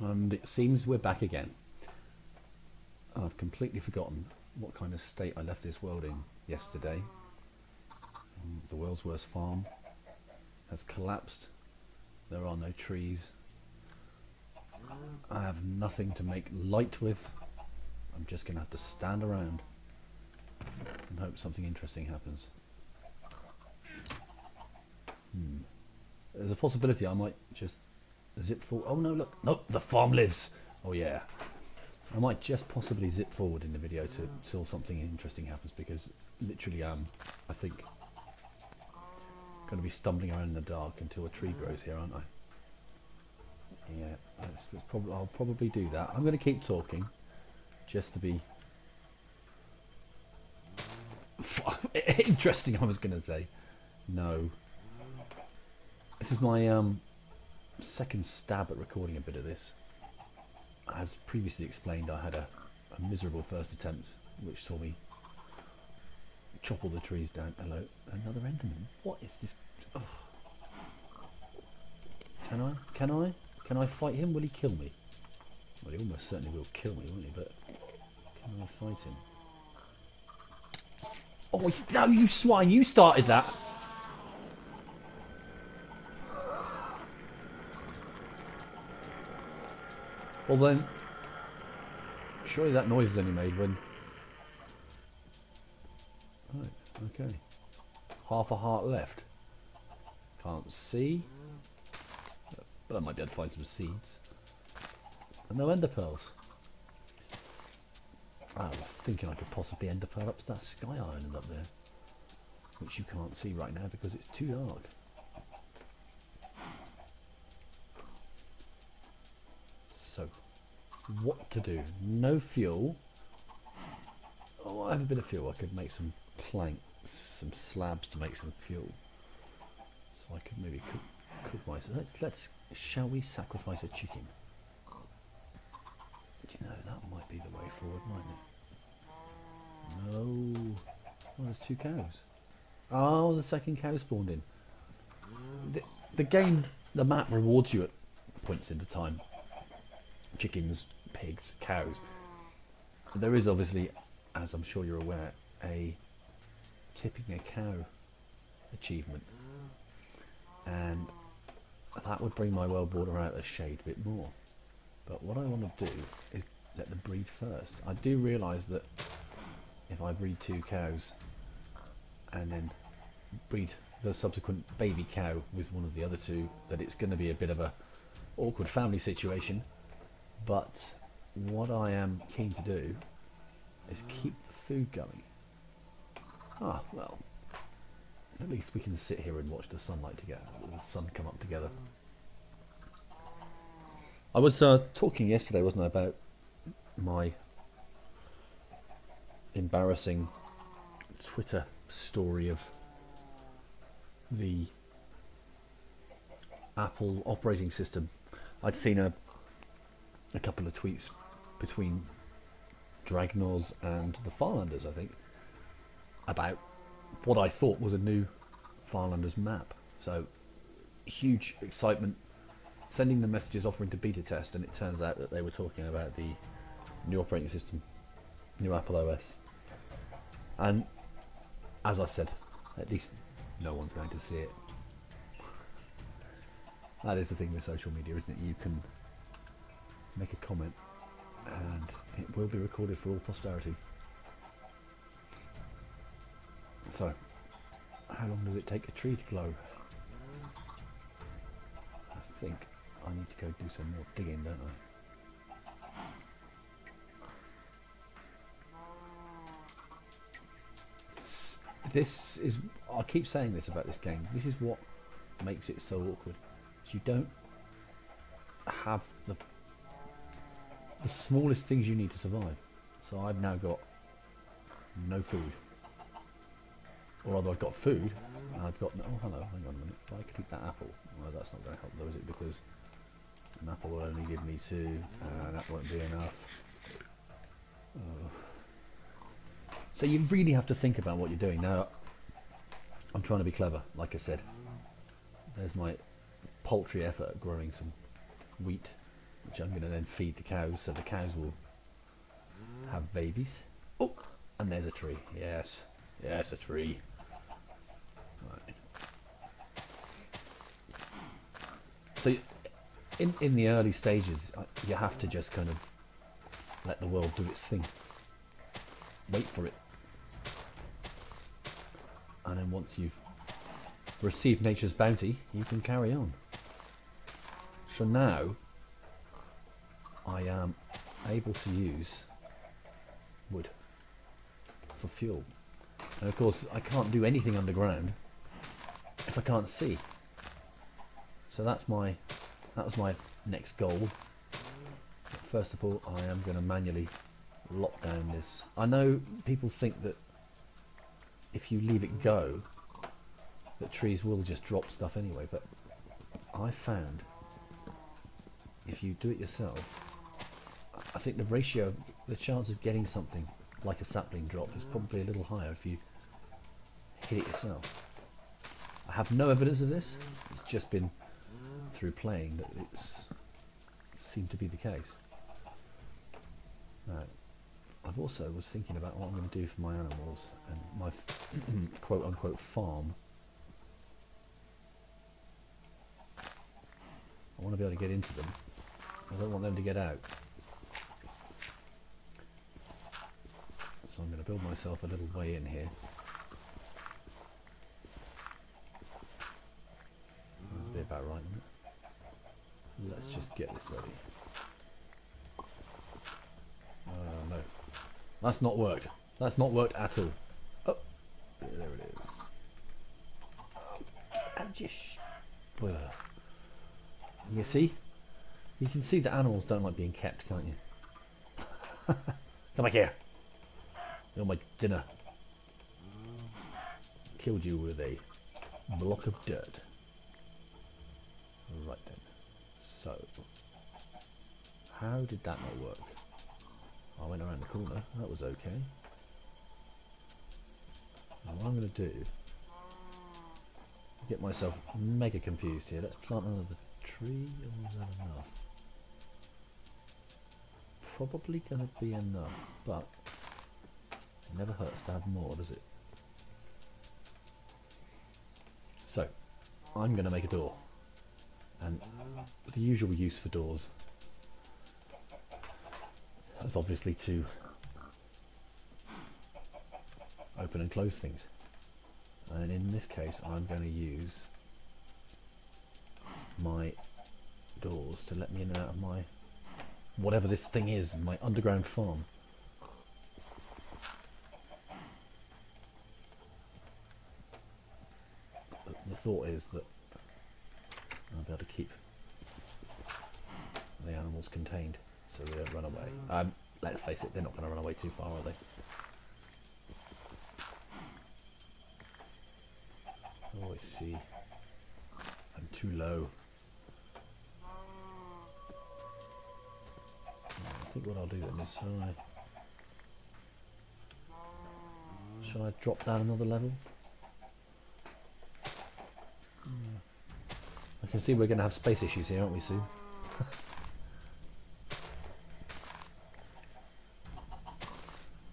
And it seems we're back again. I've completely forgotten what kind of state I left this world in yesterday. The world's worst farm has collapsed. There are no trees. I have nothing to make light with. I'm just going to have to stand around and hope something interesting happens. There's a possibility I might just zip forward. Oh no, look. Nope, the farm lives. Oh yeah. I might just possibly zip forward in the video till something interesting happens, because literally I think going to be stumbling around in the dark until a tree grows here, aren't I? Yeah, I'll probably do that. I'm going to keep talking just to be interesting. I was going to say no. This is my second stab at recording a bit of this. As previously explained, I had a miserable first attempt, which saw me chop all the trees down. Hello, another Enderman. What is this? Oh. Can I fight him? Will he kill me? Well, he almost certainly will kill me, won't he? But can I fight him? Oh, no, you swine! You started that. Well then, surely that noise is only made when... Right, okay. Half a heart left. Can't see. But I might be able to find some seeds. And no ender pearls. I was thinking I could possibly ender pearl up to that sky island up there. Which you can't see right now because it's too dark. So, what to do? No fuel. Oh, I have a bit of fuel. I could make some planks, some slabs to make some fuel. So I could maybe cook myself. Shall we sacrifice a chicken? Do you know, that might be the way forward, mightn't it? No. Oh, there's 2 cows. Oh, the second cow spawned in. The game, the map rewards you at points in the time. Chickens, pigs, cows. There is obviously, as I'm sure you're aware, a tipping a cow achievement. And that would bring my world border out of the shade a bit more. But what I want to do is let them breed first. I do realise that if I breed 2 cows and then breed the subsequent baby cow with one of the other 2, that it's going to be a bit of a awkward family situation. But what I am keen to do is keep the food going. Ah, well, at least we can sit here and watch the sunlight together, the sun come up together. I was talking yesterday, wasn't I, about my embarrassing Twitter story of the Apple operating system. I'd seen a couple of tweets between Dragnoz and the Farlanders, I think, about what I thought was a new Farlanders map. So, huge excitement, sending the messages offering to beta test, and it turns out that they were talking about the new operating system, new Apple OS. And as I said, at least no one's going to see it. That is the thing with social media, isn't it? You can make a comment and it will be recorded for all posterity. So, how long does it take a tree to grow? I think I need to go do some more digging, don't I? This is, I keep saying this about this game, this is what makes it so awkward. You don't have the smallest things you need to survive. So I've now got no food. Or rather, I've got food, and I've got no... Oh, hello, hang on a minute. If I could eat that apple. Well, that's not going to help though, is it? Because an apple will only give me 2, and that won't be enough. Oh. So you really have to think about what you're doing. Now, I'm trying to be clever, like I said. There's my paltry effort at growing some wheat which I'm going to then feed the cows, so the cows will have babies. Oh, and there's a tree. Yes, yes, a tree. Right. So in the early stages, you have to just kind of let the world do its thing. Wait for it. And then once you've received nature's bounty, you can carry on. So now, I am able to use wood for fuel. And of course, I can't do anything underground if I can't see. So that was my next goal. First of all, I am going to manually lock down this. I know people think that if you leave it go, that trees will just drop stuff anyway, but I found if you do it yourself, I think the ratio, the chance of getting something like a sapling drop is probably a little higher if you hit it yourself. I have no evidence of this, it's just been through playing that it's seemed to be the case. Now, I've also was thinking about what I'm going to do for my animals and my quote unquote farm. I want to be able to get into them. I don't want them to get out. So I'm going to build myself a little way in here. That'll be about right, isn't it? Let's just get this ready. No. That's not worked. That's not worked at all. Oh, there it is. And just... You see? You can see that animals don't like being kept, can't you? Come back here. You're my dinner. Killed you with a block of dirt. Right then. So, how did that not work? I went around the corner. That was okay. Now what I'm going to do, get myself mega confused here. Let's plant another tree, or is that enough? Probably going to be enough, but it never hurts to have more, does it? So, I'm going to make a door, and the usual use for doors is obviously to open and close things, and in this case I'm going to use my doors to let me in and out of my whatever this thing is, my underground farm. The thought is that I'll be able to keep the animals contained so they don't run away. Let's face it, they're not going to run away too far, are they? Oh, I see. I'm too low. I think what I'll do then is, shall I drop down another level? I can see we're going to have space issues here, aren't we, soon?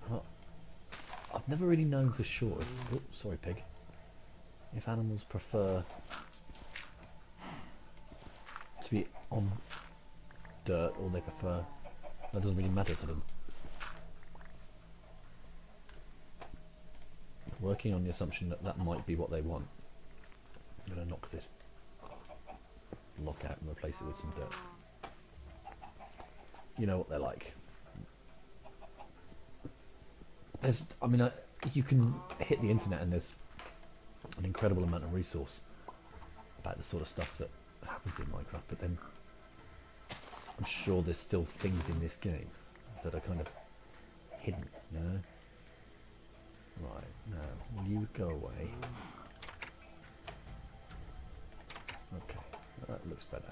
Well, I've never really known for sure if, oh, sorry pig, if animals prefer to be on dirt or they prefer, that doesn't really matter to them. Working on the assumption that that might be what they want, I'm going to knock this block out and replace it with some dirt. You know what they're like. There's, I mean, you can hit the internet and there's an incredible amount of resource about the sort of stuff that happens in Minecraft, but then I'm sure there's still things in this game that are kind of hidden, you know? Right, now, will you go away? Okay, that looks better.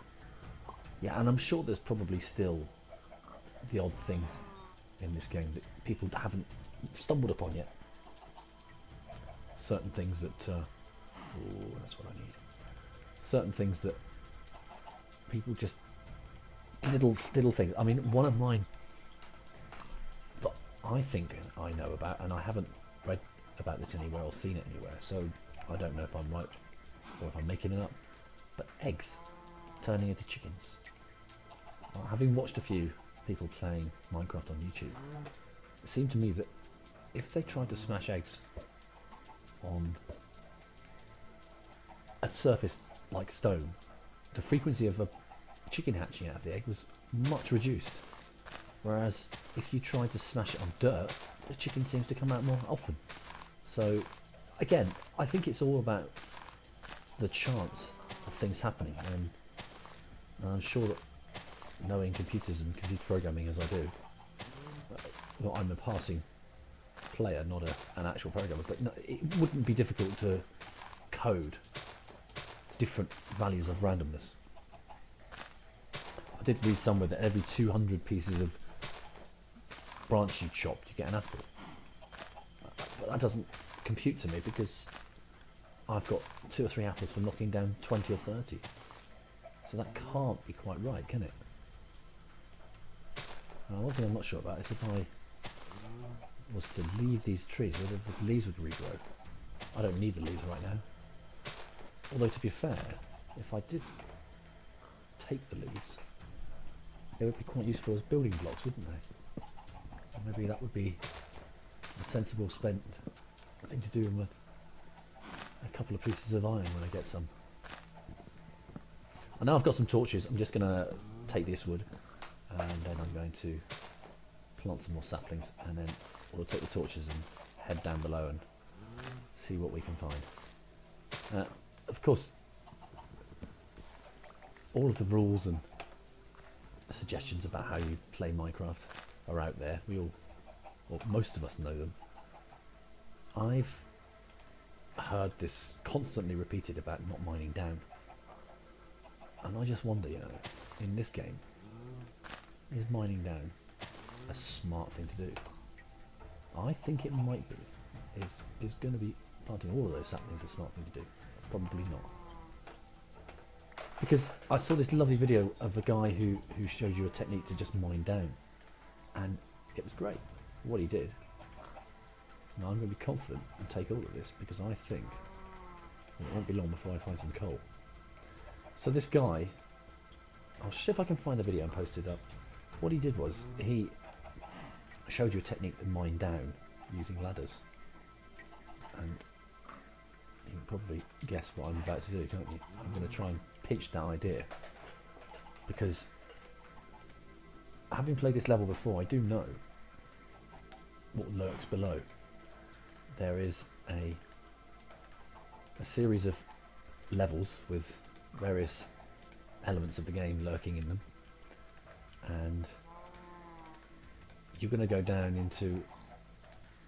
Yeah, and I'm sure there's probably still the odd thing in this game that people haven't stumbled upon yet. Certain things that, oh, that's what I need. Certain things that people just little things. I mean, one of mine that I think I know about, and I haven't read about this anywhere or seen it anywhere, so I don't know if I'm right or if I'm making it up, but eggs turning into chickens. Having watched a few people playing Minecraft on YouTube, it seemed to me that if they tried to smash eggs on a surface like stone, the frequency of a chicken hatching out of the egg was much reduced. Whereas if you tried to smash it on dirt, the chicken seems to come out more often. So again, I think it's all about the chance of things happening, and I'm sure that knowing computers and computer programming as I do, well, I'm a passing player, not an actual programmer, but no, it wouldn't be difficult to code different values of randomness. I did read somewhere that every 200 pieces of branch you chop, you get an apple. But that doesn't compute to me because I've got 2 or 3 apples for knocking down 20 or 30. So that can't be quite right, can it? One thing I'm not sure about is if I was to leave these trees, whether the leaves would regrow. I don't need the leaves right now. Although to be fair, if I did take the leaves, they would be quite useful as building blocks, wouldn't they? Maybe that would be a sensible spent thing to do with a couple of pieces of iron when I get some. And now I've got some torches. I'm just going to take this wood and then I'm going to plant some more saplings, and then we'll take the torches and head down below and see what we can find. Of course, all of the rules and suggestions about how you play Minecraft are out there. We all, or most of us, know them. I've heard this constantly repeated about not mining down, and I just wonder, you know, in this game, is mining down a smart thing to do? I think it might be. Is going to be planting all of those saplings a smart thing to do? Probably not. Because I saw this lovely video of a guy who showed you a technique to just mine down, and it was great what he did. Now I'm going to be confident and take all of this because I think it won't be long before I find some coal. So this guy, I'll see if I can find the video and post it up. What he did was he showed you a technique to mine down using ladders, and you can probably guess what I'm about to do, can't you? I'm going to try and pitch that idea, because having played this level before, I do know what lurks below. There is a series of levels with various elements of the game lurking in them, and you're going to go down into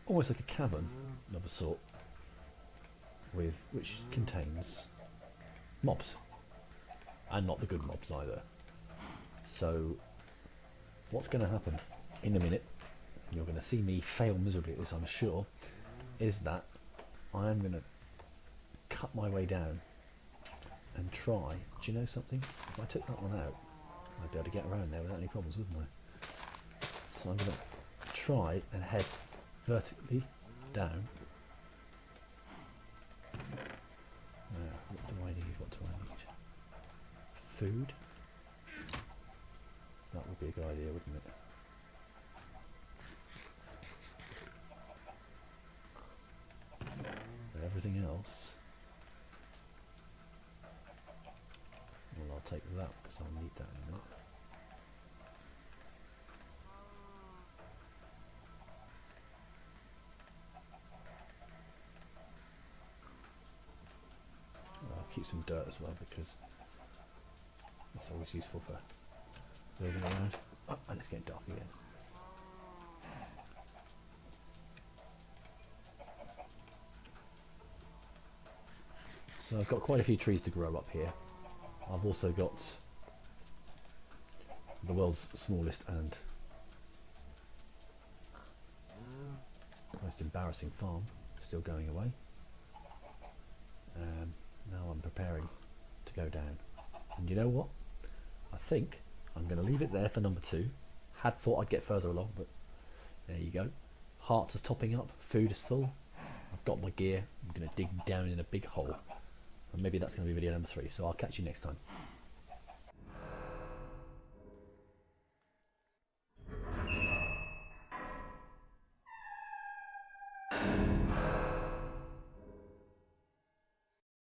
almost like a cavern of a sort, which contains mobs, and not the good mobs either. So what's going to happen in a minute, and you're going to see me fail miserably at this, I'm sure, is that I am going to cut my way down and try. Do you know something? If I took that one out, I'd be able to get around there without any problems, wouldn't I? So I'm going to try and head vertically down. What do I need? What do I need? Food? That would be a good idea, wouldn't it? But everything else, well, I'll take that because I'll need that in a minute. I'll keep some dirt as well because it's always useful for building around. Oh, and it's getting dark again. So I've got quite a few trees to grow up here. I've also got the world's smallest and most embarrassing farm still going away. Now I'm preparing to go down. And you know what? I think I'm going to leave it there for number 2. Had thought I'd get further along, but there you go. Hearts are topping up, food is full, I've got my gear, I'm going to dig down in a big hole. And maybe that's going to be video number 3, so I'll catch you next time.